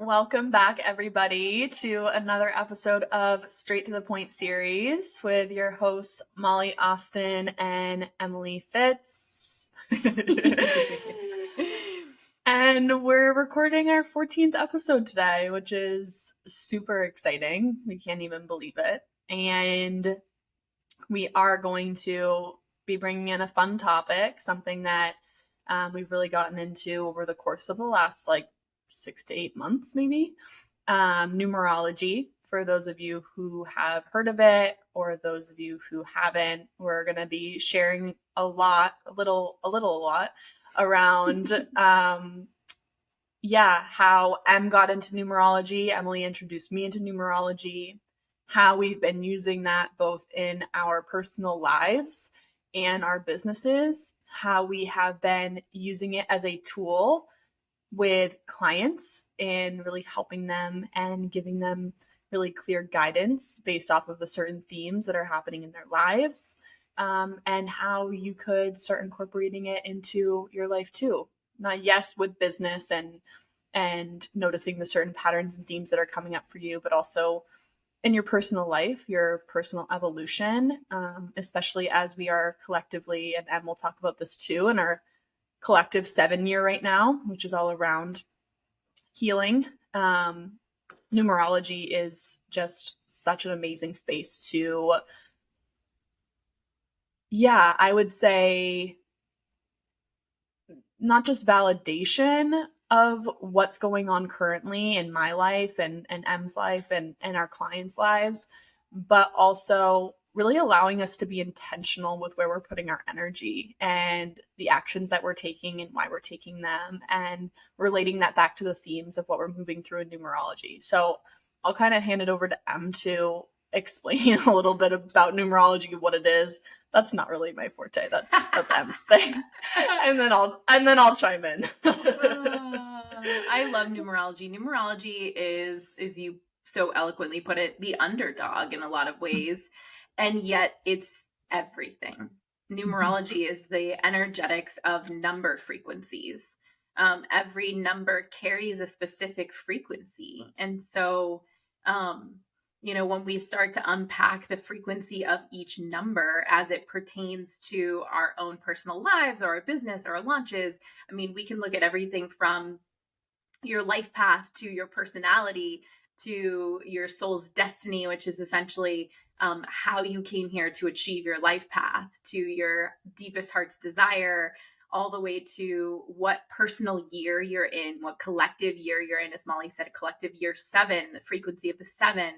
Welcome back, everybody, to another episode of Straight to the Point series with your hosts, Molly Austin and Emily Fitz. And we're recording our 14th episode today, which is super exciting. We can't even believe it. And we are going to be bringing in a fun topic, something that we've really gotten into over the course of the last 6 to 8 months, maybe. Numerology. For those of you who have heard of it, or those of you who haven't, we're going to be sharing a lot around, how Em got into numerology. Emily introduced me into numerology, how we've been using that both in our personal lives and our businesses, how we have been using it as a tool with clients and really helping them and giving them really clear guidance based off of the certain themes that are happening in their lives, and how you could start incorporating it into your life too. Yes, with business and noticing the certain patterns and themes that are coming up for you, but also in your personal life, your personal evolution, especially as we are collectively, and Em will talk about this too, in our collective 7-year right now, which is all around healing. Numerology is just such an amazing space to, I would say, not just validation of what's going on currently in my life and Em's life and our clients' lives, but also really allowing us to be intentional with where we're putting our energy and the actions that we're taking and why we're taking them, and relating that back to the themes of what we're moving through in numerology. So I'll kind of hand it over to Em to explain a little bit about numerology, what it is. That's not really my forte. That's Em's thing. And then I'll chime in. I love numerology. Numerology is, as you so eloquently put it, the underdog in a lot of ways. And yet it's everything. Numerology is the energetics of number frequencies. Every number carries a specific frequency. And so, when we start to unpack the frequency of each number as it pertains to our own personal lives or our business or our launches, we can look at everything from your life path to your personality to your soul's destiny, which is essentially how you came here to achieve your life path, to your deepest heart's desire, all the way to what personal year you're in, what collective year you're in. As Molly said, a collective year 7, the frequency of the 7,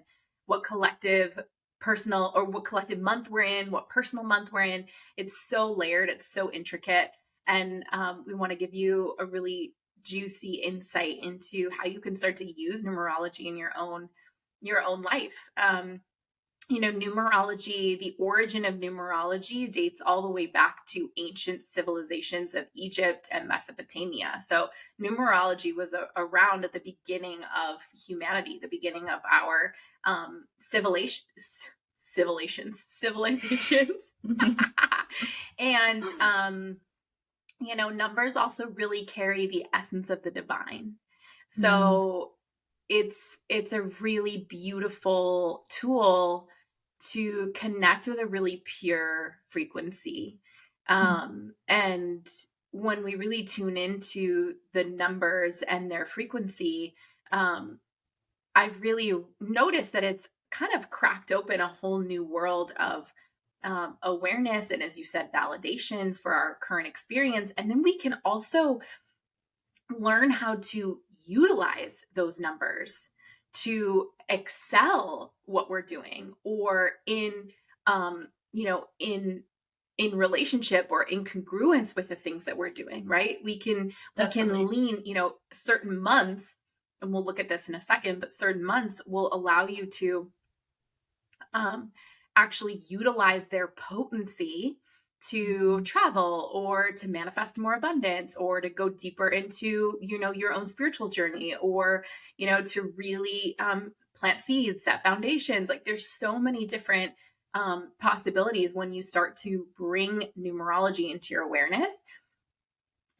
what collective personal or what collective month we're in, what personal month we're in. It's so layered. It's so intricate. And we want to give you a really juicy insight into how you can start to use numerology in your own life. Numerology, the origin of numerology dates all the way back to ancient civilizations of Egypt and Mesopotamia. So numerology was around at the beginning of humanity, the beginning of our civilizations. And, numbers also really carry the essence of the divine. So it's a really beautiful tool to connect with a really pure frequency. And when we really tune into the numbers and their frequency, I've really noticed that it's kind of cracked open a whole new world of awareness and, as you said, validation for our current experience. And then we can also learn how to utilize those numbers to excel what we're doing, or in relationship or in congruence with the things that we're doing, right? We can lean, certain months, and we'll look at this in a second, but certain months will allow you to actually utilize their potency to travel, or to manifest more abundance, or to go deeper into, your own spiritual journey, or, to really plant seeds, set foundations. Like, there's so many different possibilities when you start to bring numerology into your awareness.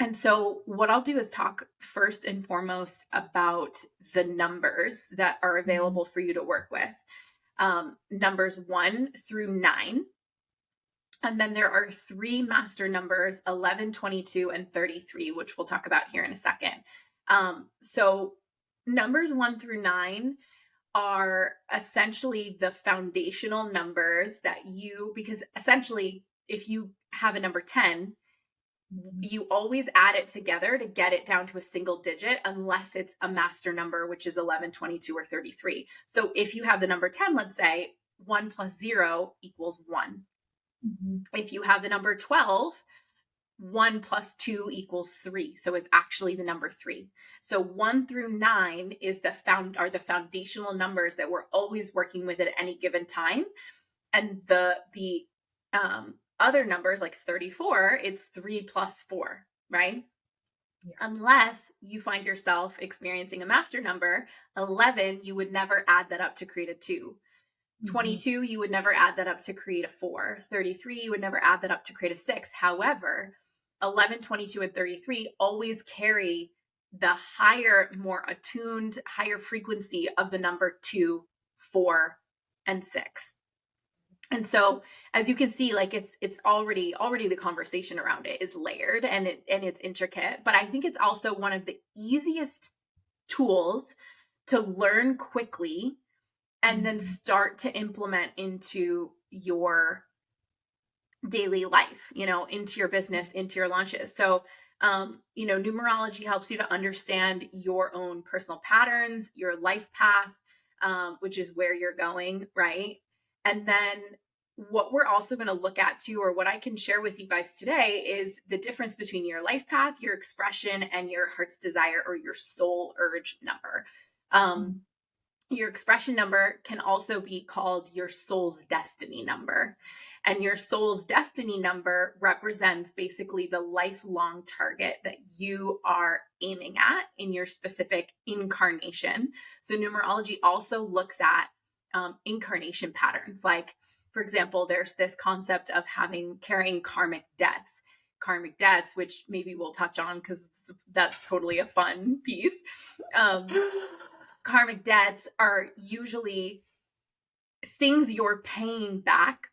And so what I'll do is talk first and foremost about the numbers that are available for you to work with. Numbers 1 through 9. And then there are 3 master numbers, 11, 22, and 33, which we'll talk about here in a second. So numbers 1 through 9 are essentially the foundational numbers that because essentially if you have a number 10, you always add it together to get it down to a single digit unless it's a master number, which is 11, 22, or 33. So if you have the number 10, let's say 1 plus 0 equals 1. If you have the number 12, 1 plus 2 equals 3. So it's actually the number 3. So 1 through 9 are the foundational numbers that we're always working with at any given time. And the other numbers like 34, it's 3 plus 4, right? Yeah. Unless you find yourself experiencing a master number, 11, you would never add that up to create a 2. 22, you would never add that up to create a 4. 33, you would never add that up to create a 6. However, 11, 22, and 33 always carry the higher, more attuned, higher frequency of the number 2, 4, and 6. And so, as you can see, like it's already the conversation around it is layered and it's intricate, but I think it's also one of the easiest tools to learn quickly and then start to implement into your daily life, into your business, into your launches. So, numerology helps you to understand your own personal patterns, your life path, which is where you're going, right? And then what we're also going to look at too, or what I can share with you guys today, is the difference between your life path, your expression, and your heart's desire or your soul urge number. Your expression number can also be called your soul's destiny number. And your soul's destiny number represents basically the lifelong target that you are aiming at in your specific incarnation. So numerology also looks at incarnation patterns. Like, for example, there's this concept of carrying karmic debts. Karmic debts, which maybe we'll touch on because that's totally a fun piece. Karmic debts are usually things you're paying back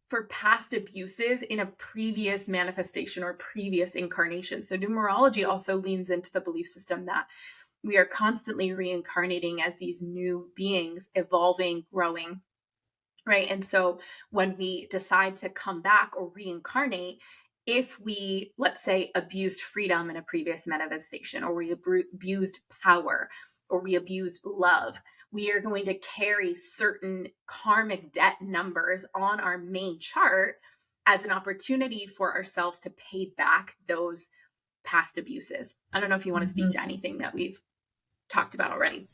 for past abuses in a previous manifestation or previous incarnation. So numerology also leans into the belief system that we are constantly reincarnating as these new beings, evolving, growing, right? And so when we decide to come back or reincarnate, if we, let's say, abused freedom in a previous manifestation, or we abused power, or we abused love, we are going to carry certain karmic debt numbers on our main chart as an opportunity for ourselves to pay back those past abuses. I don't know if you want to speak to anything that we've talked about already.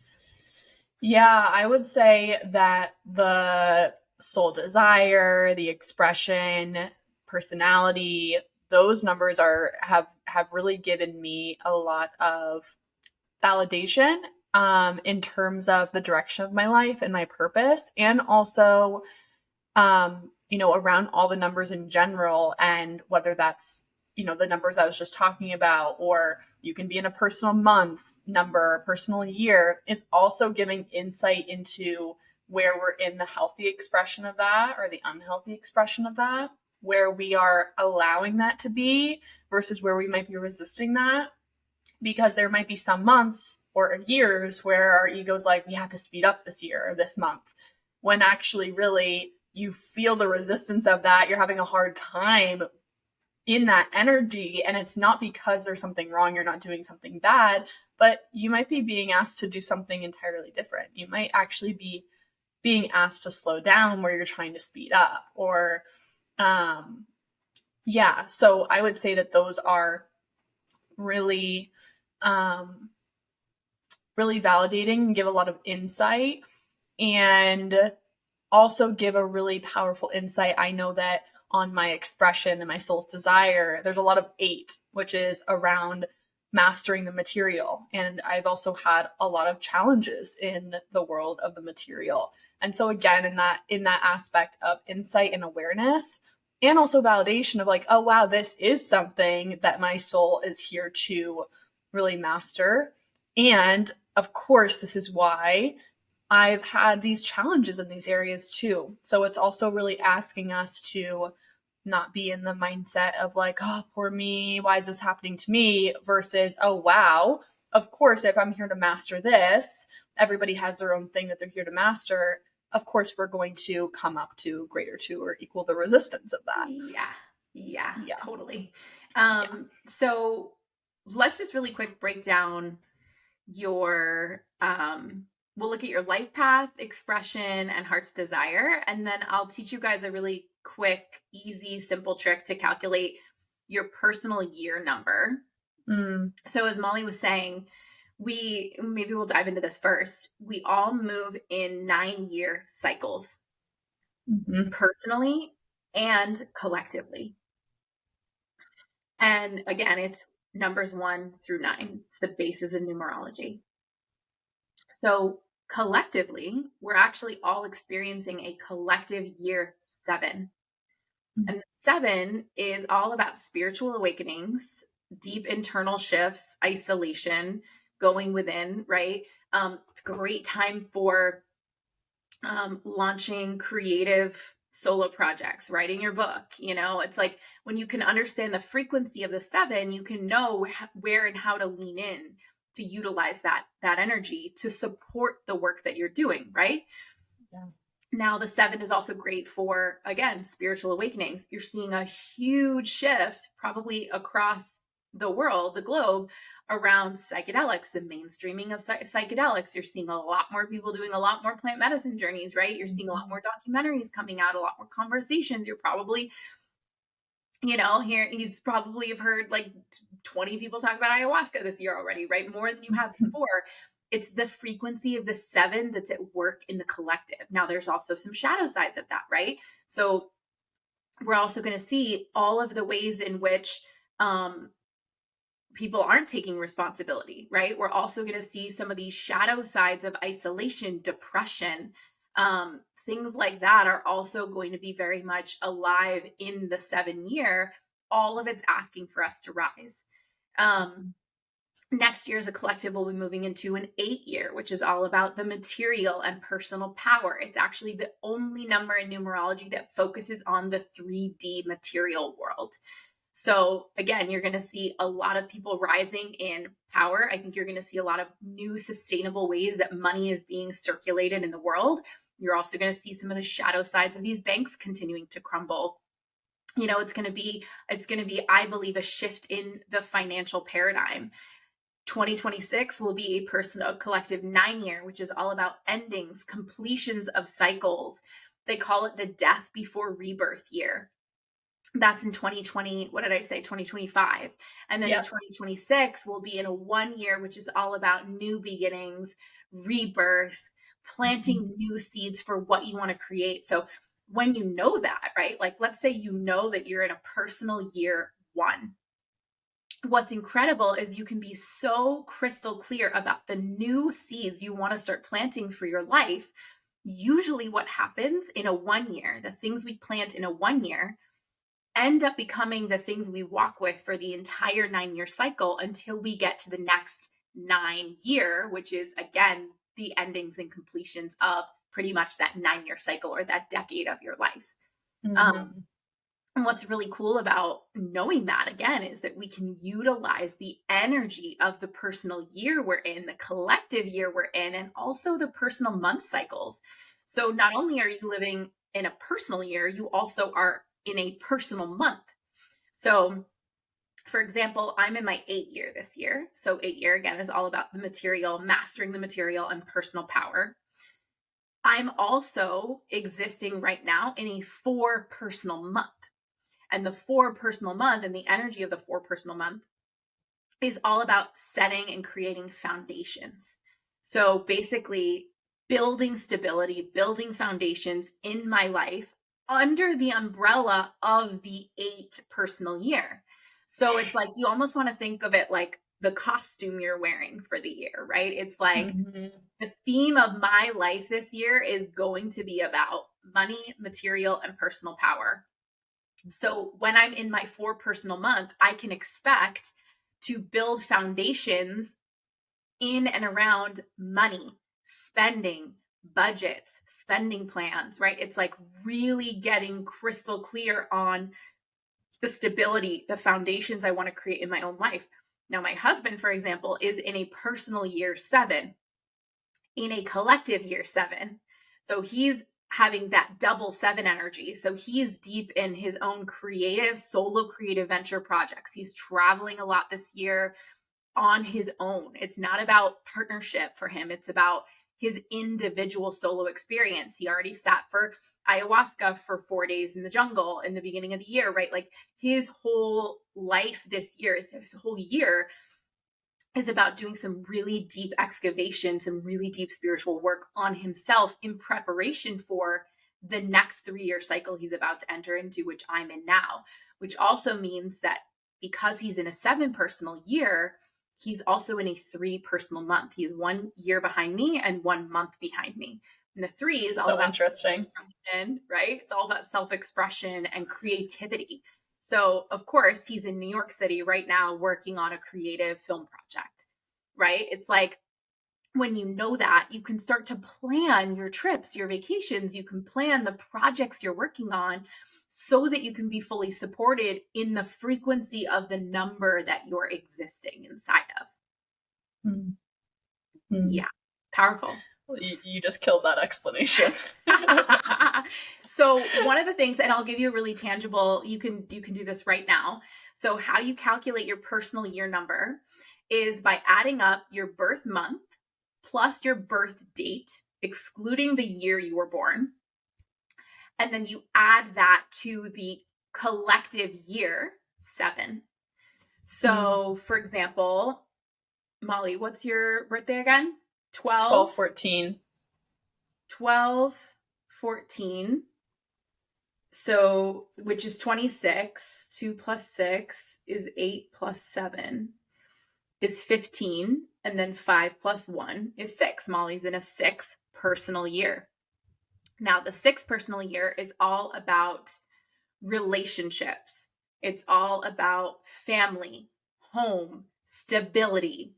Yeah, I would say that the soul desire, the expression, personality, those numbers have really given me a lot of validation in terms of the direction of my life and my purpose, and also around all the numbers in general, and whether that's the numbers I was just talking about, or you can be in a personal month number, personal year, is also giving insight into where we're in the healthy expression of that or the unhealthy expression of that, where we are allowing that to be versus where we might be resisting that. Because there might be some months or years where our ego's like, we have to speed up this year or this month, when actually really you feel the resistance of that. You're having a hard time in that energy, and it's not because there's something wrong, you're not doing something bad, but you might be being asked to do something entirely different. You might actually be being asked to slow down where you're trying to speed up, or so I would say that those are really really validating and give a lot of insight, and also give a really powerful insight. I know that on my expression and my soul's desire, there's a lot of 8, which is around mastering the material. And I've also had a lot of challenges in the world of the material. And so again, in that aspect of insight and awareness, and also validation of like, oh wow, this is something that my soul is here to really master. And of course, this is why I've had these challenges in these areas too. So it's also really asking us to not be in the mindset of like, oh, poor me, why is this happening to me? Versus, oh, wow, of course, if I'm here to master this, everybody has their own thing that they're here to master. Of course, we're going to come up to greater to or equal the resistance of that. Yeah. Yeah, Yeah. totally. Yeah. So let's just really quick break down your we'll look at your life path, expression, and heart's desire, and then I'll teach you guys a really quick, easy, simple trick to calculate your personal year number. So as Molly was saying, we'll dive into this first. We all move in 9-year cycles, personally and collectively. And again, it's numbers 1 through 9. It's the basis of numerology. So collectively, we're actually all experiencing a collective year 7. And 7 is all about spiritual awakenings, deep internal shifts, isolation, going within, right? It's a great time for launching creative solo projects, writing your book. It's like when you can understand the frequency of the 7, you can know where and how to lean in to utilize that energy to support the work that you're doing, right? Yeah. Now, the 7 is also great for, again, spiritual awakenings. You're seeing a huge shift probably across the world, the globe, around psychedelics, the mainstreaming of psychedelics. You're seeing a lot more people doing a lot more plant medicine journeys, right? You're seeing a lot more documentaries coming out, a lot more conversations. You're probably, he's probably have heard like 20 people talk about ayahuasca this year already, right? More than you have before. It's the frequency of the 7 that's at work in the collective. Now, there's also some shadow sides of that, right? So we're also going to see all of the ways in which people aren't taking responsibility, right? We're also going to see some of these shadow sides of isolation, depression, things like that are also going to be very much alive in the 7-year. All of it's asking for us to rise. Next year as a collective, we'll be moving into an 8-year, which is all about the material and personal power. It's actually the only number in numerology that focuses on the 3D material world. So again, you're going to see a lot of people rising in power. I think you're going to see a lot of new sustainable ways that money is being circulated in the world. You're also going to see some of the shadow sides of these banks continuing to crumble. It's going to be, I believe, a shift in the financial paradigm. 2026 will be a personal collective 9-year, which is all about endings, completions of cycles. They call it the death before rebirth year. That's in 2020. What did I say? 2025. And then in 2026 will be in a 1-year, which is all about new beginnings, rebirth, planting new seeds for what you want to create. So when you know that, right? Like, let's say you know that you're in a personal year 1. What's incredible is you can be so crystal clear about the new seeds you want to start planting for your life. Usually what happens in a 1-year, the things we plant in a 1-year end up becoming the things we walk with for the entire 9-year cycle until we get to the next 9-year, which is, again, the endings and completions of pretty much that 9-year cycle or that decade of your life. And what's really cool about knowing that, again, is that we can utilize the energy of the personal year we're in, the collective year we're in, and also the personal month cycles. So not only are you living in a personal year, you also are in a personal month. So for example, I'm in my 8-year this year. So 8-year, again, is all about the material, mastering the material and personal power. I'm also existing right now in a 4 personal month. And the 4 personal month and the energy of the 4 personal month is all about setting and creating foundations. So basically building stability, building foundations in my life under the umbrella of the 8 personal year. So it's like, you almost want to think of it like the costume you're wearing for the year, right? It's like the theme of my life this year is going to be about money, material, and personal power. So when I'm in my 4 personal month, I can expect to build foundations in and around money, spending, budgets, spending plans, right? It's like really getting crystal clear on the stability, the foundations I want to create in my own life. Now, my husband, for example, is in a personal year 7, in a collective year 7. So he's having that double 7 energy. So he's deep in his own creative, solo creative venture projects. He's traveling a lot this year on his own. It's not about partnership for him, it's about his individual solo experience. He already sat for ayahuasca for 4 days in the jungle in the beginning of the year, right? Like his whole life this year, his whole year is about doing some really deep excavation, some really deep spiritual work on himself in preparation for the next 3-year cycle he's about to enter into, which I'm in now, which also means that because he's in a 7 personal year, he's also in a 3 personal month. He's 1 year behind me and 1 month behind me. And the 3 is all about interesting, right? It's all about self-expression and creativity. So, of course, he's in New York City right now working on a creative film project, right? It's like when you know that, you can start to plan your trips, your vacations, you can plan the projects you're working on so that you can be fully supported in the frequency of the number that you're existing inside of. Mm-hmm. Yeah, powerful. You just killed that explanation. So one of the things, and I'll give you a really tangible, you can do this right now. So how you calculate your personal year number is by adding up your birth month plus your birth date, excluding the year you were born. And then you add that to the collective year 7. So for example, Molly, what's your birthday again? 12/14. 12/14. So, which is 26. 2 plus 6 is 8 plus 7 is 15. And then 5 plus 1 is 6. Molly's in a 6 personal year. Now, the 6 personal year is all about relationships. It's all about family, home, stability.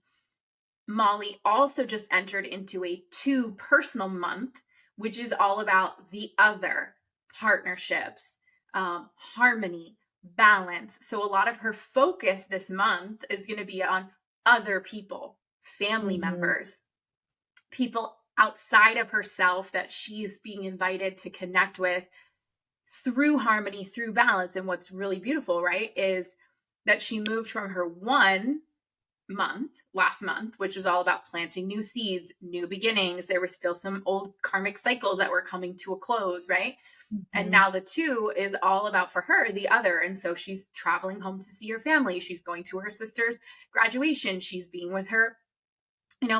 Molly also just entered into a 2 personal month, which is all about the other, partnerships, harmony, balance. So a lot of her focus this month is going to be on other people, family members, people outside of herself that she's being invited to connect with through harmony, through balance. And what's really beautiful, right, is that she moved from her 1 month last month, which was all about planting new seeds, new beginnings. There were still some old karmic cycles that were coming to a close, right? And now the 2 is all about, for her, the other. And so she's traveling home to see her family. She's going to her sister's graduation. She's being with her,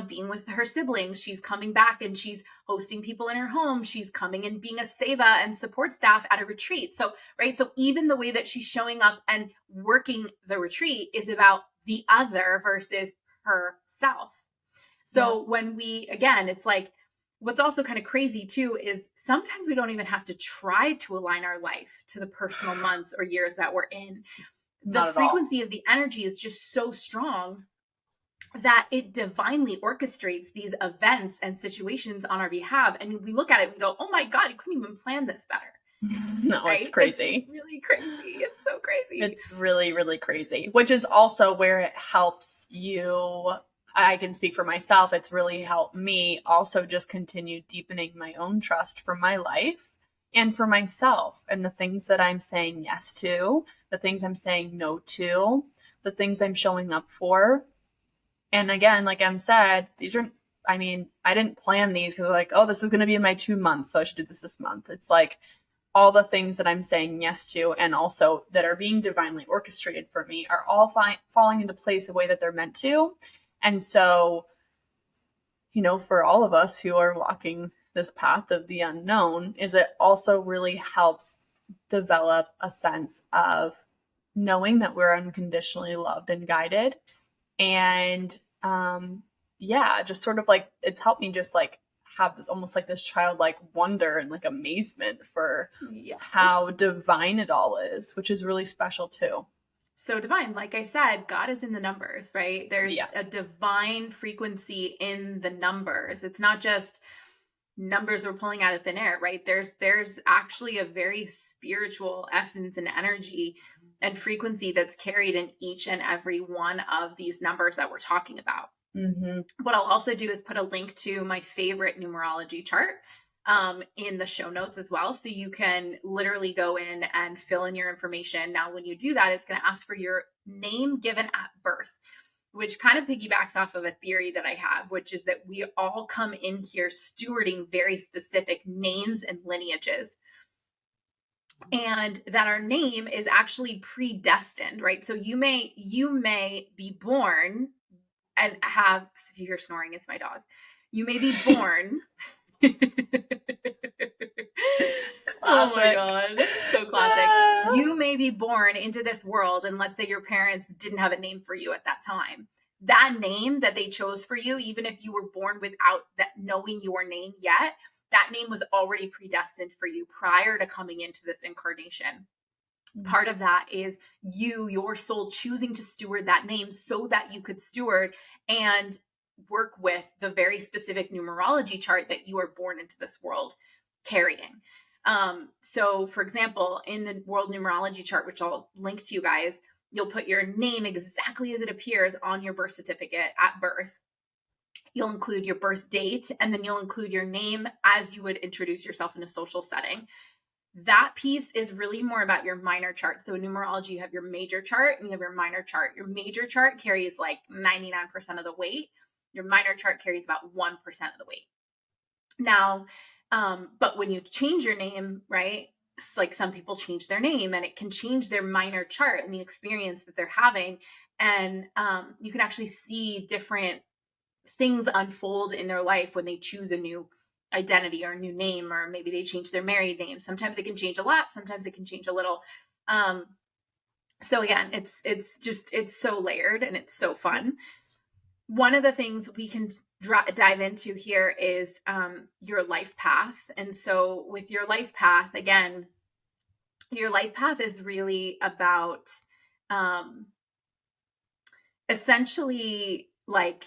being with her siblings. She's coming back and she's hosting people in her home. She's coming and being a seva and support staff at a retreat. So, right. So even the way that she's showing up and working the retreat is about the other versus herself. So when again, it's like, what's also kind of crazy too, is sometimes we don't even have to try to align our life to the personal months or years that we're in. The frequency of the energy is just so strong that it divinely orchestrates these events and situations on our behalf. And we look at it and go, oh my God, you couldn't even plan this better. No, right? It's crazy. It's really crazy. It's so crazy. It's really, really crazy, which is also where it helps you. I can speak for myself. It's really helped me also just continue deepening my own trust for my life and for myself and the things that I'm saying yes to, the things I'm saying no to, the things I'm showing up for. And again, like Em said, I didn't plan these because like, oh, this is going to be in my 2 months, so I should do this month. It's like all the things that I'm saying yes to and also that are being divinely orchestrated for me are all falling into place the way that they're meant to. And so, for all of us who are walking this path of the unknown, is it also really helps develop a sense of knowing that we're unconditionally loved and guided. And just sort of like, it's helped me just like have this almost like this childlike wonder and like amazement for Yes. how divine it all is, which is really special too. So divine, like I said, God is in the numbers, right? There's a divine frequency in the numbers. It's not just numbers we're pulling out of thin air, right? There's actually a very spiritual essence and energy and frequency that's carried in each and every one of these numbers that we're talking about. Mm-hmm. What I'll also do is put a link to my favorite numerology chart in the show notes as well. So you can literally go in and fill in your information. Now, when you do that, it's going to ask for your name given at birth, which kind of piggybacks off of a theory that I have, which is that we all come in here stewarding very specific names and lineages. And that our name is actually predestined, right? So you may be born and have, if you hear snoring, it's my dog. You may be born. Oh my God. So classic. You may be born into this world, and let's say your parents didn't have a name for you at that time. That name that they chose for you, even if you were born without that knowing your name yet, that name was already predestined for you prior to coming into this incarnation. Part of that is your soul choosing to steward that name so that you could steward and work with the very specific numerology chart that you are born into this world carrying. So for example, in the world numerology chart, which I'll link to you guys, you'll put your name exactly as it appears on your birth certificate at birth. You'll include your birth date, and then you'll include your name as you would introduce yourself in a social setting. That piece is really more about your minor chart. So in numerology, you have your major chart and you have your minor chart. Your major chart carries like 99% of the weight. Your minor chart carries about 1% of the weight. Now, but when you change your name, right? It's like some people change their name and it can change their minor chart and the experience that they're having. And you can actually see different things unfold in their life when they choose a new identity or a new name, or maybe they change their married name. Sometimes it can change a lot. Sometimes it can change a little. So again, it's so layered and it's so fun. One of the things we can dive into here is your life path. And so with your life path, again, your life path is really about essentially like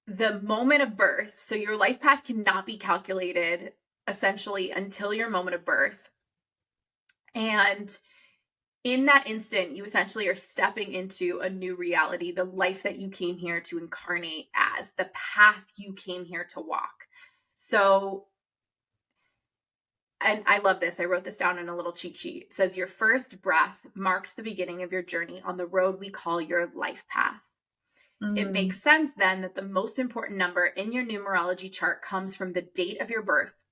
the moment of birth. So your life path cannot be calculated essentially until your moment of birth. And in that instant, you essentially are stepping into a new reality, the life that you came here to incarnate as, the path you came here to walk. So, and I love this. I wrote this down in a little cheat sheet. It says, your first breath marked the beginning of your journey on the road we call your life path. It makes sense then that the most important number in your numerology chart comes from the date of your birth.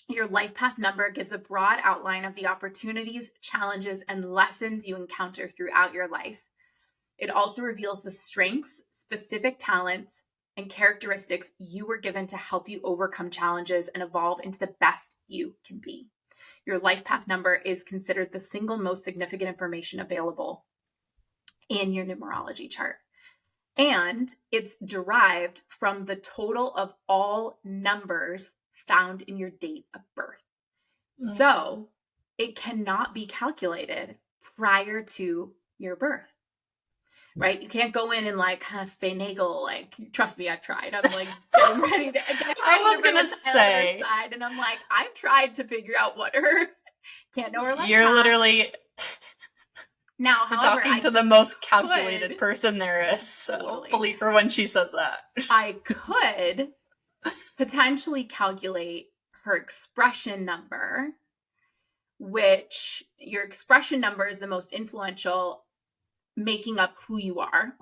Your life path number gives a broad outline of the opportunities, challenges, and lessons you encounter throughout your life. It also reveals the strengths, specific talents, and characteristics you were given to help you overcome challenges and evolve into the best you can be. Your life path number is considered the single most significant information available in your numerology chart. And it's derived from the total of all numbers found in your date of birth. Okay. So it cannot be calculated prior to your birth, right? You can't go in and like kind of finagle, like, trust me, I've tried. I'm like getting ready to, I was going to say, side, and I'm like, I've tried to figure out what her, can't know her life You're path. Literally... Now, however, talking to the most calculated person there is, so totally. Believe her when she says that. I could potentially calculate her expression number, which your expression number is the most influential, making up who you are.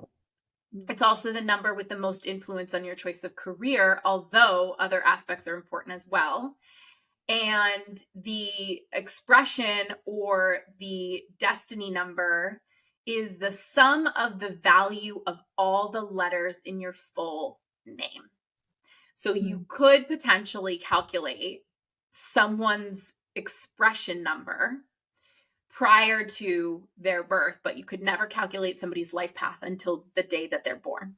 It's also the number with the most influence on your choice of career, although other aspects are important as well. And the expression or the destiny number is the sum of the value of all the letters in your full name. So you could potentially calculate someone's expression number prior to their birth, but you could never calculate somebody's life path until the day that they're born.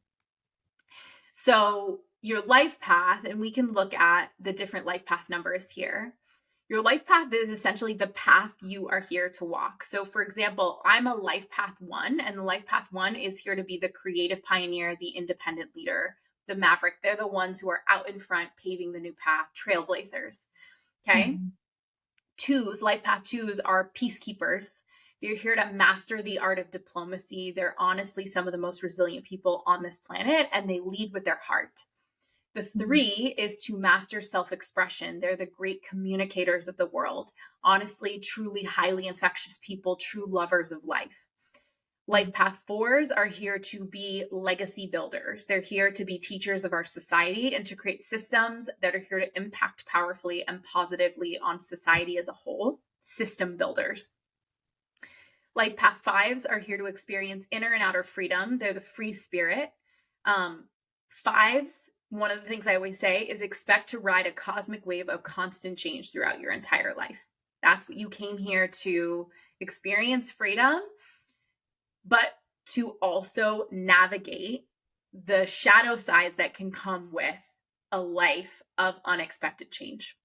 So your life path, and we can look at the different life path numbers here. Your life path is essentially the path you are here to walk. So for example, I'm a life path 1, and the life path 1 is here to be the creative pioneer, the independent leader, the maverick. They're the ones who are out in front, paving the new path, trailblazers. Okay. Life path 2s are peacekeepers. They're here to master the art of diplomacy. They're honestly some of the most resilient people on this planet, and they lead with their heart. The 3 is to master self-expression. They're the great communicators of the world. Honestly, truly highly infectious people, true lovers of life. Life path 4s are here to be legacy builders. They're here to be teachers of our society and to create systems that are here to impact powerfully and positively on society as a whole. System builders. Life path 5s are here to experience inner and outer freedom. They're the free spirit. 5s, one of the things I always say is expect to ride a cosmic wave of constant change throughout your entire life. That's what you came here to experience, freedom, but to also navigate the shadow sides that can come with a life of unexpected change.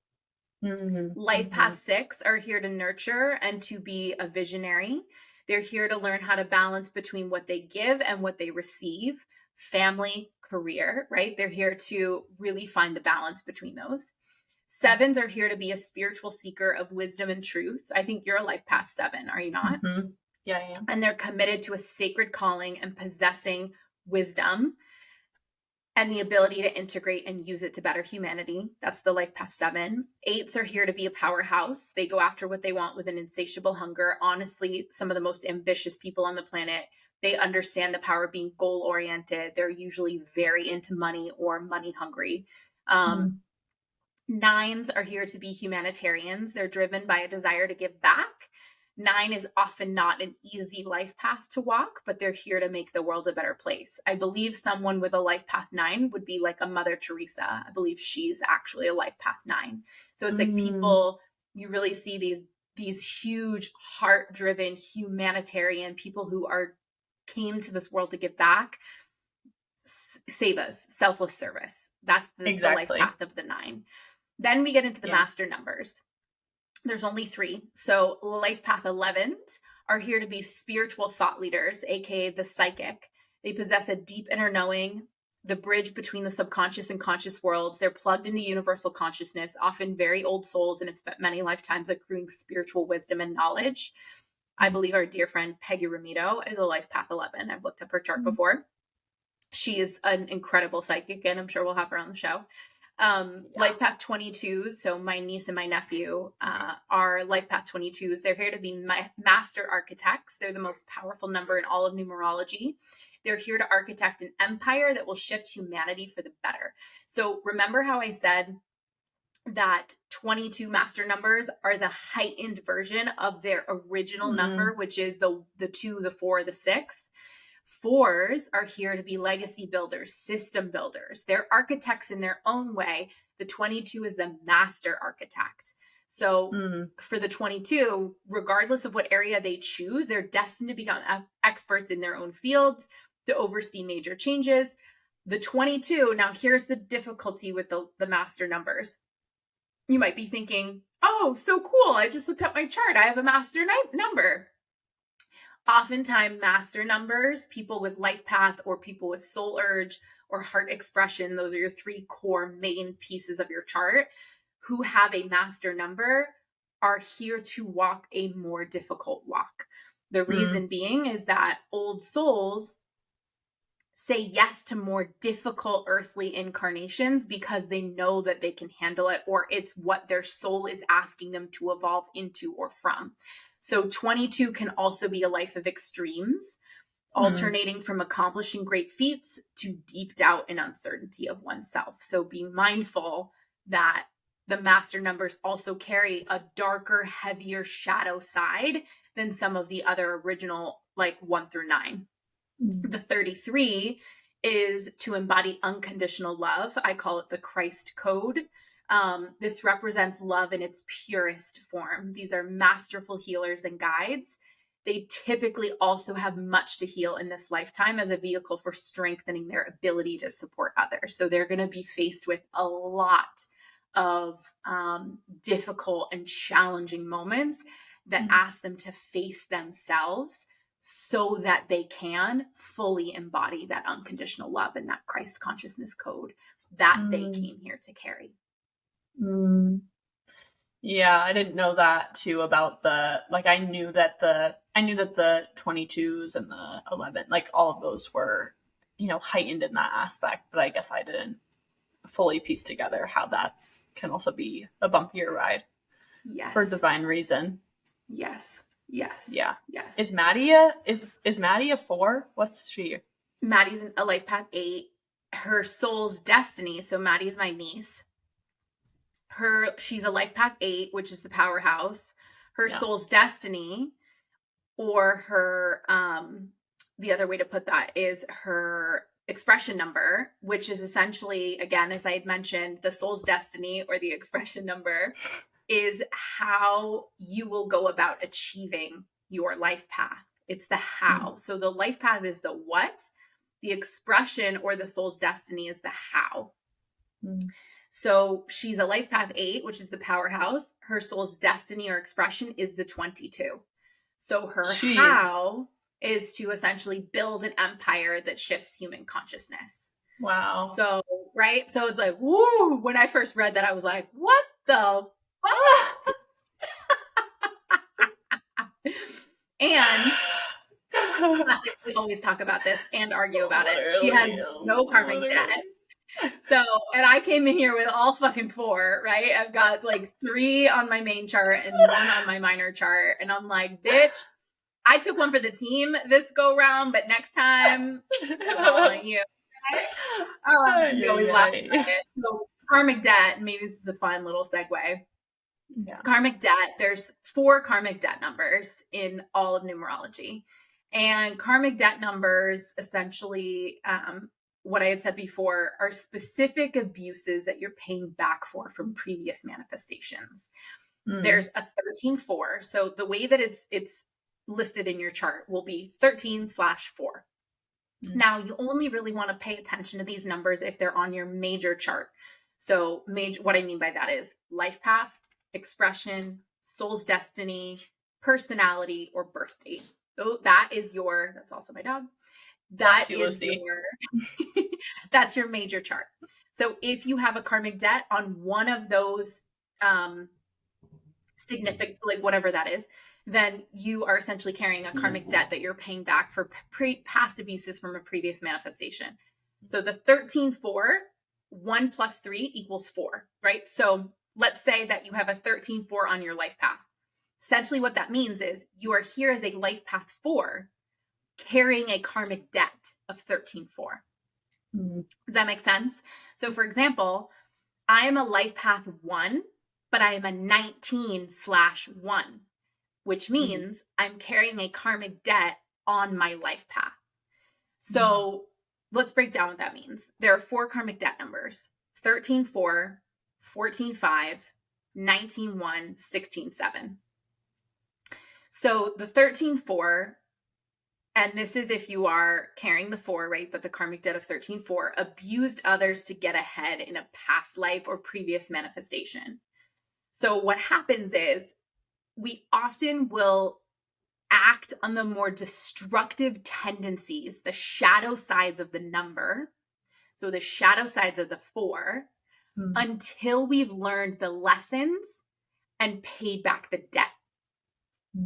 Life path 6 are here to nurture and to be a visionary. They're here to learn how to balance between what they give and what they receive, family, career, right? They're here to really find the balance between those. 7s are here to be a spiritual seeker of wisdom and truth. I think you're a life path 7, are you not? Yeah, I am. And they're committed to a sacred calling and possessing wisdom and the ability to integrate and use it to better humanity. That's the life path 7. 8s are here to be a powerhouse. They go after what they want with an insatiable hunger. Honestly, some of the most ambitious people on the planet. They understand the power of being goal-oriented. They're usually very into money or money hungry. 9s are here to be humanitarians. They're driven by a desire to give back. 9 is often not an easy life path to walk, but they're here to make the world a better place. I believe someone with a life path 9 would be like a Mother Teresa. I believe she's actually a life path 9. So it's like people, you really see these huge heart-driven humanitarian people who came to this world to give back, save us, selfless service. That's the life path of the 9. Then we get into the master numbers. There's only 3. So life path 11s are here to be spiritual thought leaders, aka the psychic. They possess a deep inner knowing, the bridge between the subconscious and conscious worlds. They're plugged into universal consciousness, often very old souls, and have spent many lifetimes accruing spiritual wisdom and knowledge. I believe our dear friend Peggy Ramito is a life path 11. I've looked up her chart before. She is an incredible psychic, and I'm sure we'll have her on the show. Life path 22s. So my niece and my nephew are life path 22s. They're here to be master architects. They're the most powerful number in all of numerology. They're here to architect an empire that will shift humanity for the better. So remember how I said that 22 master numbers are the heightened version of their original number, which is the 2, the 4, the 6. 4s are here to be legacy builders, system builders. They're architects in their own way. The 22 is the master architect. So for the 22, regardless of what area they choose, they're destined to become experts in their own fields, to oversee major changes. The 22, now here's the difficulty with the master numbers. You might be thinking, oh, so cool. I just looked up my chart. I have a master number. Oftentimes, master numbers, people with life path or people with soul urge or heart expression, those are your 3 core main pieces of your chart, who have a master number are here to walk a more difficult walk. The reason being is that old souls say yes to more difficult earthly incarnations because they know that they can handle it, or it's what their soul is asking them to evolve into or from. So 22 can also be a life of extremes, alternating from accomplishing great feats to deep doubt and uncertainty of oneself. So being mindful that the master numbers also carry a darker, heavier shadow side than some of the other original, like 1 through 9. The 33 is to embody unconditional love. I call it the Christ code. This represents love in its purest form. These are masterful healers and guides. they typically also have much to heal in this lifetime as a vehicle for strengthening their ability to support others. So they're going to be faced with a lot of difficult and challenging moments that ask them to face themselves so that they can fully embody that unconditional love and that Christ consciousness code that they came here to carry. Yeah, I didn't know that too about the, like, I knew that the 22s and the 11, like all of those were, you know, heightened in that aspect, but I guess I didn't fully piece together how that's can also be a bumpier ride. Yes. For divine reason. Yes. Yes. Yeah. Yes. Is Maddie a 4? What's she? Maddie's a life path 8. Her soul's destiny. So Maddie's my niece. She's a life path 8, which is the powerhouse. Her soul's destiny, or her, the other way to put that is her expression number, which is essentially, again, as I had mentioned, the soul's destiny or the expression number is how you will go about achieving your life path. It's the how. So the life path is the what, the expression or the soul's destiny is the how. So she's a life path 8, which is the powerhouse. Her soul's destiny or expression is the 22. So her how is to essentially build an empire that shifts human consciousness. Wow. So, right? So it's like, woo! When I first read that, I was like, what the fuck? And we always talk about this and argue about it. She has no karmic debt. So, and I came in here with all fucking 4, right? I've got like 3 on my main chart and 1 on my minor chart. And I'm like, bitch, I took one for the team this go round, but next time, it's all on you. You always laugh about it. So, karmic debt, maybe this is a fun little segue. Yeah. Karmic debt, there's 4 karmic debt numbers in all of numerology. And karmic debt numbers essentially, what I had said before, are specific abuses that you're paying back for from previous manifestations. There's a 13-4. So the way that it's listed in your chart will be 13/4. Now, you only really want to pay attention to these numbers if they're on your major chart. So what I mean by that is life path, expression, soul's destiny, personality, or birth date. So that's also my dog. That's your major chart. So if you have a karmic debt on one of those significant, like whatever that is, then you are essentially carrying a karmic debt that you're paying back for past abuses from a previous manifestation. So the 13-4, 1 + 3 = 4, right? So let's say that you have a 13-4 on your life path. Essentially what that means is you are here as a life path 4 carrying a karmic debt of 13-4. Does that make sense? So for example, I am a life path 1, but I am a 19/1, which means I'm carrying a karmic debt on my life path. So let's break down what that means. There are 4 karmic debt numbers: 13-4, 14-5, 19-1, 16-7. So the 13-4, and this is if you are carrying the 4, right? But the karmic debt of 13-4 abused others to get ahead in a past life or previous manifestation. So what happens is we often will act on the more destructive tendencies, the shadow sides of the number. So the shadow sides of the 4, until we've learned the lessons and paid back the debt.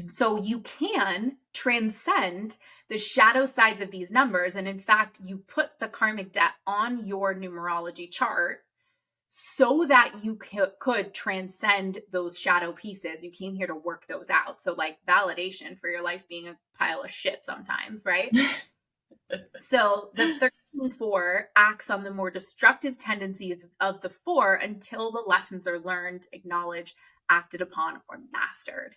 So you can transcend the shadow sides of these numbers. And in fact, you put the karmic debt on your numerology chart so that you could transcend those shadow pieces. You came here to work those out. So like validation for your life being a pile of shit sometimes, right? So the 13-4 acts on the more destructive tendencies of the 4 until the lessons are learned, acknowledged, acted upon, or mastered.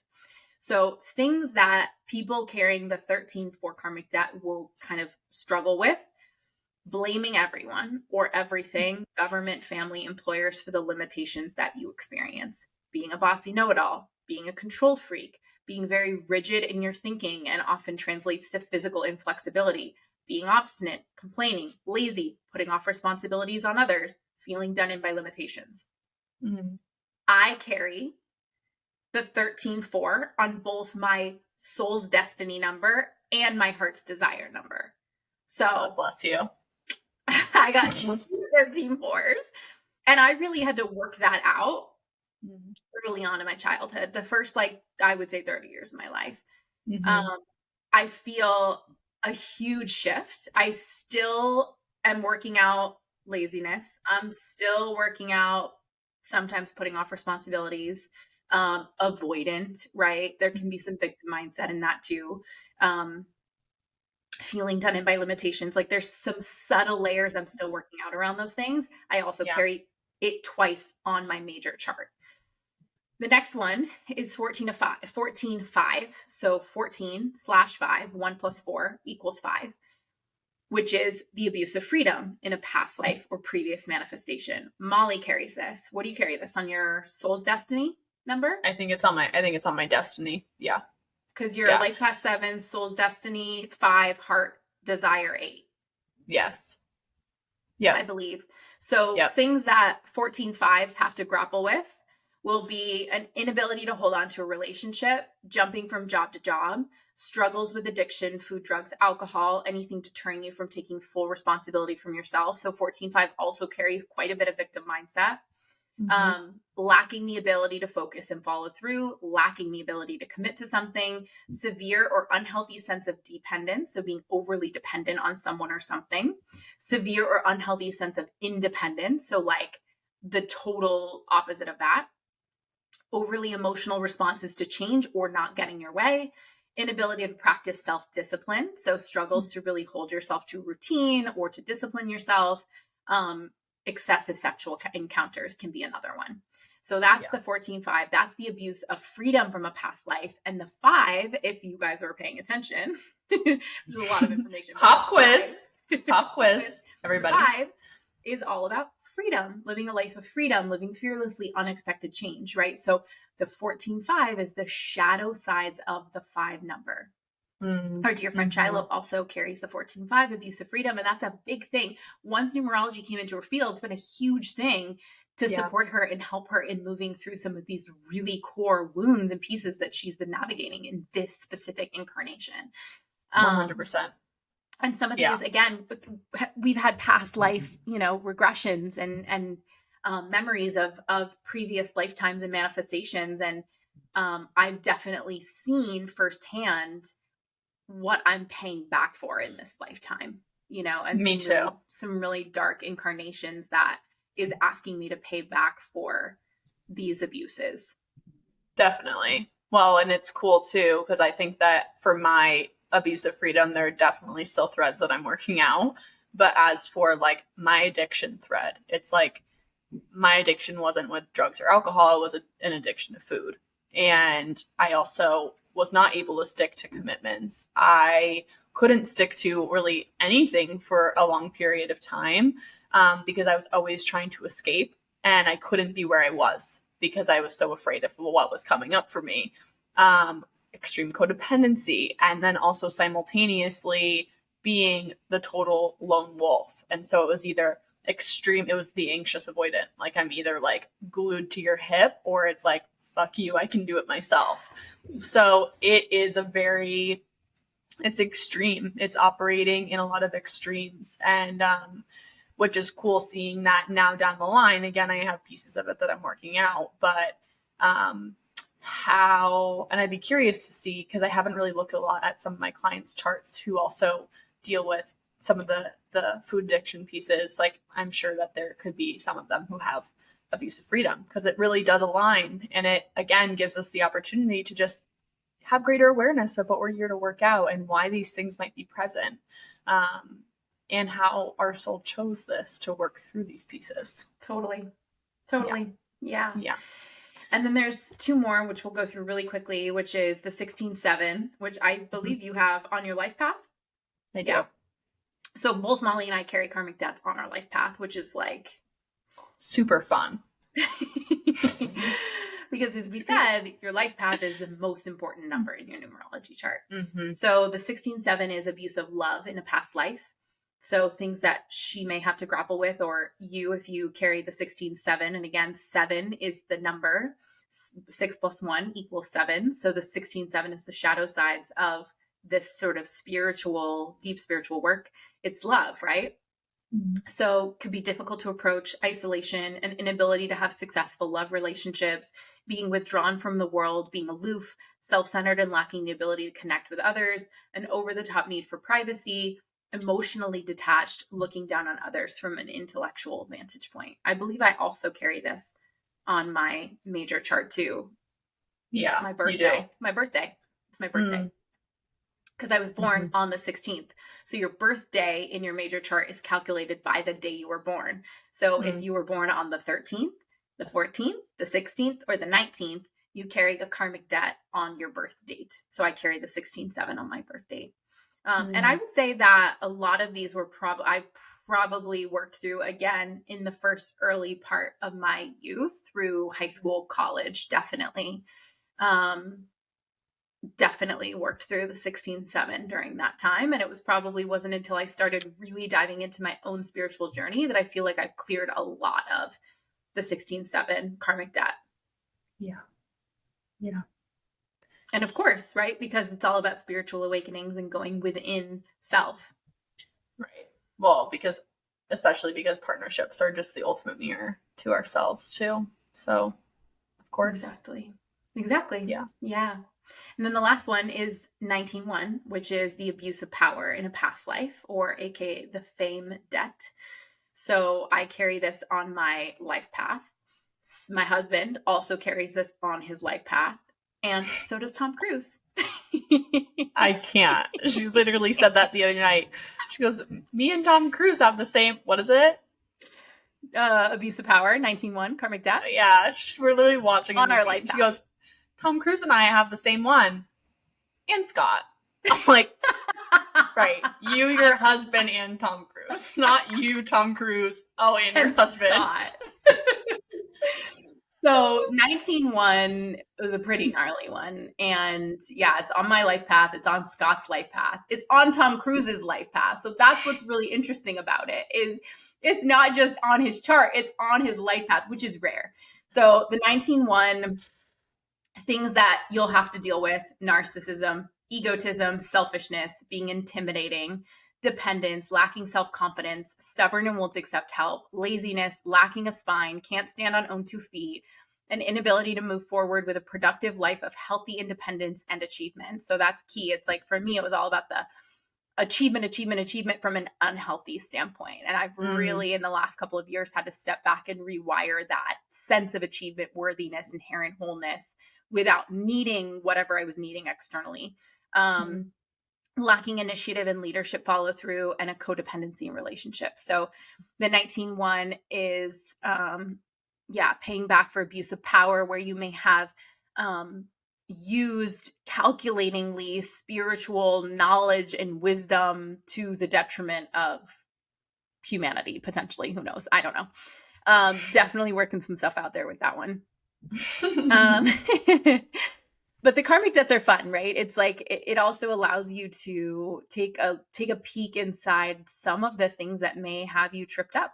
So things that people carrying the 13-4 karmic debt will kind of struggle with: blaming everyone or everything, government, family, employers, for the limitations that you experience. Being a bossy know-it-all, being a control freak, being very rigid in your thinking and often translates to physical inflexibility, being obstinate, complaining, lazy, putting off responsibilities on others, feeling done in by limitations. Mm. I carry the 13-4 on both my soul's destiny number and my heart's desire number. So God bless you. I got 13-4s, and I really had to work that out early on in my childhood. The first, I would say 30 years of my life. I feel a huge shift. I still am working out laziness. I'm still working out, sometimes putting off responsibilities, avoidant, right? There can be some victim mindset in that too. Feeling done in by limitations. Like there's some subtle layers I'm still working out around those things. I also carry it twice on my major chart. The next one is 14-5. So 14/5, 1 + 4 = 5, which is the abuse of freedom in a past life or previous manifestation. Molly carries this. What do you carry this on your soul's destiny number? I think it's on my destiny. Yeah. Because you're life path 7, soul's destiny 5, heart desire 8. Yes. Yeah. I believe. So things that 14-5s have to grapple with will be an inability to hold on to a relationship, jumping from job to job, struggles with addiction, food, drugs, alcohol, anything deterring you from taking full responsibility from yourself. So 14-5 also carries quite a bit of victim mindset. Lacking the ability to focus and follow through, lacking the ability to commit to something, severe or unhealthy sense of dependence, so being overly dependent on someone or something, severe or unhealthy sense of independence, so like the total opposite of that, overly emotional responses to change or not getting your way, inability to practice self-discipline, so struggles to really hold yourself to routine or to discipline yourself. Excessive sexual encounters can be another one. So that's the 14-5. That's the abuse of freedom from a past life. And the 5, if you guys are paying attention, there's a lot of information. Pop quiz, everybody. 5 is all about freedom, living a life of freedom, living fearlessly, unexpected change, right? So the 14-5 is the shadow sides of the 5 number. Our dear friend Shiloh also carries the 14-5, abuse of freedom, and that's a big thing. Once numerology came into her field, it's been a huge thing to support her and help her in moving through some of these really core wounds and pieces that she's been navigating in this specific incarnation. 100%. And some of these, again, we've had past life, regressions and memories of previous lifetimes and manifestations. And I've definitely seen firsthand what I'm paying back for in this lifetime, and me too. Some really dark incarnations that is asking me to pay back for these abuses. Definitely. Well, and it's cool too, because I think that for my abuse of freedom, there are definitely still threads that I'm working out. But as for like my addiction thread, it's like my addiction wasn't with drugs or alcohol, it was an addiction to food. And I also was not able to stick to commitments. I couldn't stick to really anything for a long period of time because I was always trying to escape, and I couldn't be where I was because I was so afraid of what was coming up for me. Extreme codependency, and then also simultaneously being the total lone wolf. And so it was either extreme, it was the anxious avoidant. Like I'm either like glued to your hip, or it's like, fuck you, I can do it myself. So it is it's extreme. It's operating in a lot of extremes. And which is cool seeing that now down the line. Again, I have pieces of it that I'm working out, but how, and I'd be curious to see, because I haven't really looked a lot at some of my clients' charts who also deal with some of the food addiction pieces. Like I'm sure that there could be some of them who have abuse of freedom, because it really does align. And it, again, gives us the opportunity to just have greater awareness of what we're here to work out and why these things might be present, and how our soul chose this to work through these pieces. Totally. Yeah. And then there's 2 more, which we'll go through really quickly, which is the 16-7, which I believe you have on your life path. I do. So both Molly and I carry karmic debts on our life path, which is like super fun. Because as we said, your life path is the most important number in your numerology chart. Mm-hmm. So the 16-7 is abuse of love in a past life. So things that she may have to grapple with, or you, if you carry the 16-7, and again, 7 is the number, 6 plus 1 equals 7. So the 16-7 is the shadow sides of this sort of spiritual, deep spiritual work. It's love, right? So could be difficult to approach, isolation, an inability to have successful love relationships, being withdrawn from the world, being aloof, self-centered, and lacking the ability to connect with others, an over-the-top need for privacy, emotionally detached, looking down on others from an intellectual vantage point. I believe I also carry this on my major chart too. Yeah, my birthday. It's my birthday. Because I was born on the 16th. So your birthday in your major chart is calculated by the day you were born. So if you were born on the 13th, the 14th, the 16th, or the 19th, you carry a karmic debt on your birth date. So I carry the 16-7 on my birth date. And I would say that a lot of these were I probably worked through again in the first early part of my youth through high school, college, definitely. Definitely worked through the 16-7 during that time. And it wasn't until I started really diving into my own spiritual journey that I feel like I've cleared a lot of the 16-7 karmic debt. Yeah. Yeah. And of course, right? Because it's all about spiritual awakenings and going within self. Right. Well, especially because partnerships are just the ultimate mirror to ourselves too. So, of course. Exactly. Yeah. And then the last one is 19-1, which is the abuse of power in a past life, or aka the fame debt. So I carry this on my life path. My husband also carries this on his life path. And so does Tom Cruise. I can't. She literally said that the other night. She goes, me and Tom Cruise have the same, what is it? Abuse of power, 19-1, karmic debt. Yeah, we're literally watching on our life path. She goes, Tom Cruise and I have the same one. And Scott. I'm like, right. You, your husband, and Tom Cruise. Not you, Tom Cruise. Oh, and your husband. Scott. So 19-1 was a pretty gnarly one. And yeah, it's on my life path. It's on Scott's life path. It's on Tom Cruise's life path. So that's what's really interesting about it, is it's not just on his chart, it's on his life path, which is rare. So the 19-1, things that you'll have to deal with: narcissism, egotism, selfishness, being intimidating, dependence, lacking self-confidence, stubborn and won't accept help, laziness, lacking a spine, can't stand on own 2 feet, an inability to move forward with a productive life of healthy independence and achievement. So that's key. It's like, for me, it was all about the achievement from an unhealthy standpoint. And I've really, in the last couple of years, had to step back and rewire that sense of achievement, worthiness, inherent wholeness, without needing whatever I was needing externally. Lacking initiative and leadership follow through, and a codependency in relationships. So the 19-1 is, paying back for abuse of power, where you may have used calculatingly spiritual knowledge and wisdom to the detriment of humanity, potentially. Who knows? I don't know. Definitely working some stuff out there with that one. But the karmic debts are fun, right? It's like, it also allows you to take a peek inside some of the things that may have you tripped up,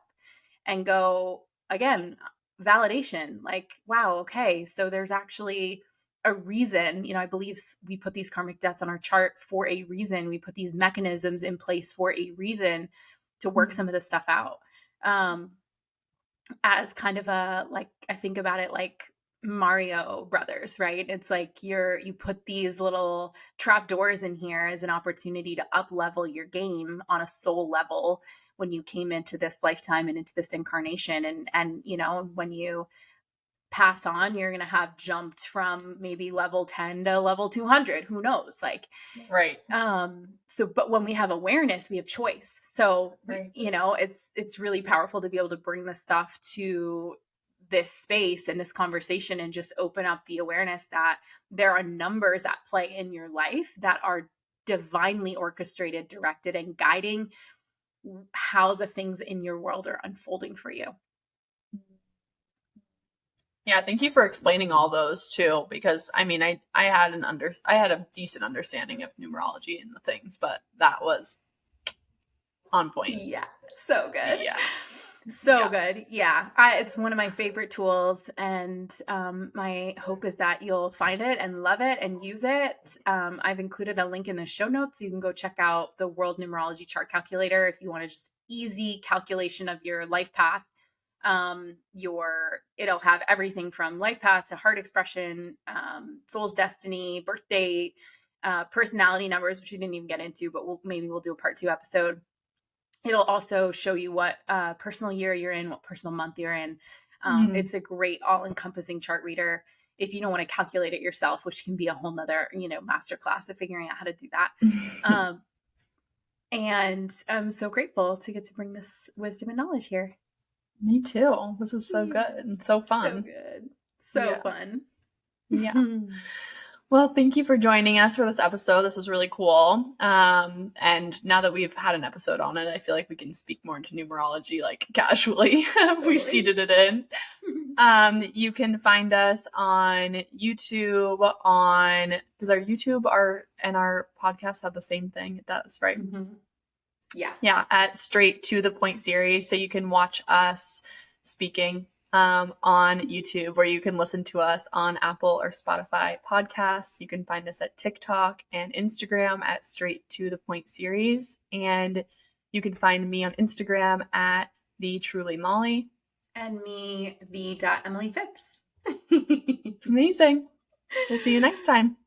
and go, again, validation, like, wow, okay, so there's actually a reason. I believe we put these karmic debts on our chart for a reason. We put these mechanisms in place for a reason, to work some of this stuff out. As kind of I think about it like Mario Brothers, right? It's like you put these little trap doors in here as an opportunity to up level your game on a soul level when you came into this lifetime and into this incarnation. And when you pass on, you're going to have jumped from maybe level 10 to level 200. Who knows? Right. But when we have awareness, we have choice. So, right. It's really powerful to be able to bring this stuff to this space and this conversation, and just open up the awareness that there are numbers at play in your life that are divinely orchestrated, directed, and guiding how the things in your world are unfolding for you. Yeah, thank you for explaining all those too, because I mean, I had a decent understanding of numerology and the things, but that was on point. Yeah, so good. Yeah. So good. Yeah. It's one of my favorite tools. And my hope is that you'll find it and love it and use it. I've included a link in the show notes. So you can go check out the World Numerology Chart Calculator if you want to just easy calculation of your life path. It'll have everything from life path to heart expression, soul's destiny, birth date, personality numbers, which we didn't even get into, but maybe we'll do a part 2 episode. It'll also show you what personal year you're in, what personal month you're in. It's a great all-encompassing chart reader if you don't want to calculate it yourself, which can be a whole nother, masterclass of figuring out how to do that. And I'm so grateful to get to bring this wisdom and knowledge here. Me too. This was so good and so fun. So good. So fun. Yeah. Well, thank you for joining us for this episode. This was really cool. And now that we've had an episode on it, I feel like we can speak more into numerology, like casually. We've seeded it in. You can find us on YouTube. Does our YouTube and our podcast have the same thing? It does, right? Mm-hmm. Yeah. Yeah, at Straight to the Point series. So you can watch us speaking on YouTube, or you can listen to us on Apple or Spotify podcasts. You can find us at TikTok and Instagram at Straight to the Point series. And you can find me on Instagram at the Truly Molly. And me, the Emily Phipps. Amazing. We'll see you next time.